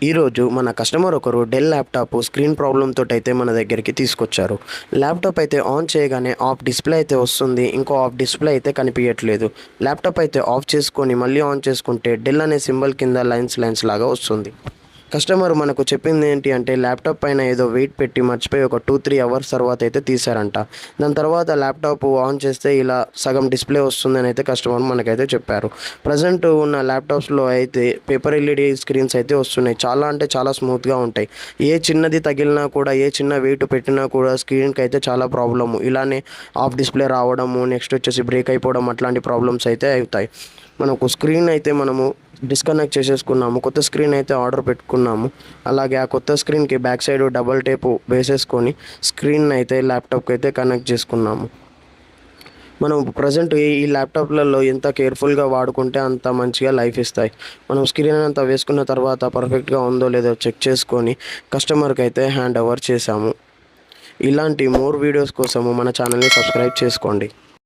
ఈరోజు మన కస్టమర్ ఒకరు డెల్ ల్యాప్టాప్ స్క్రీన్ ప్రాబ్లంతో అయితే మన దగ్గరికి తీసుకొచ్చారు. ల్యాప్టాప్ అయితే ఆన్ చేయగానే ఆఫ్ డిస్ప్లే అయితే వస్తుంది, ఇంకో ఆఫ్ డిస్ప్లే అయితే కనిపించట్లేదు. ల్యాప్టాప్ అయితే ఆఫ్ చేసుకొని మళ్ళీ ఆన్ చేసుకుంటే డెల్ అనే సింబల్ కింద లైన్స్ లాగా వస్తుంది. కస్టమర్ మనకు చెప్పింది ఏంటి అంటే ల్యాప్టాప్ పైన ఏదో వెయిట్ పెట్టి మర్చిపోయి ఒక 2-3 అవర్స్ తర్వాత అయితే తీశారంట. దాని తర్వాత ల్యాప్టాప్ ఆన్ చేస్తే ఇలా సగం డిస్ప్లే వస్తుందని అయితే కస్టమర్ మనకైతే చెప్పారు. ప్రజెంట్ ఉన్న ల్యాప్టాప్స్లో అయితే పేపర్ ఎల్ఈడి స్క్రీన్స్ అయితే వస్తున్నాయి. చాలా అంటే చాలా స్మూత్గా ఉంటాయి. ఏ చిన్నది తగిలినా కూడా, ఏ చిన్న వెయిట్ పెట్టినా కూడా స్క్రీన్కి అయితే చాలా ప్రాబ్లము. ఇలానే ఆఫ్ డిస్ప్లే రావడము, నెక్స్ట్ వచ్చేసి బ్రేక్ అయిపోవడం, అట్లాంటి ప్రాబ్లమ్స్ అయితే అవుతాయి. మనకు స్క్రీన్ అయితే మనము డిస్కనెక్ట్ చేసేసుకున్నాము, కొత్త స్క్రీన్ అయితే ఆర్డర్ పెట్టుకున్నాము. అలాగే ఆ కొత్త స్క్రీన్కి బ్యాక్ సైడ్ డబల్ టేపు వేసేసుకొని స్క్రీన్ అయితే ల్యాప్టాప్కి అయితే కనెక్ట్ చేసుకున్నాము. మనం ప్రజెంట్ ఈ ల్యాప్టాప్లలో ఎంత కేర్ఫుల్గా వాడుకుంటే అంత మంచిగా లైఫ్ ఇస్తాయి. మనం స్క్రీన్ అంతా వేసుకున్న తర్వాత పర్ఫెక్ట్గా ఉందో లేదో చెక్ చేసుకొని కస్టమర్కి అయితే హ్యాండ్ ఓవర్ చేశాము. ఇలాంటి మోర్ వీడియోస్ కోసము మన ఛానల్ని సబ్స్క్రైబ్ చేసుకోండి.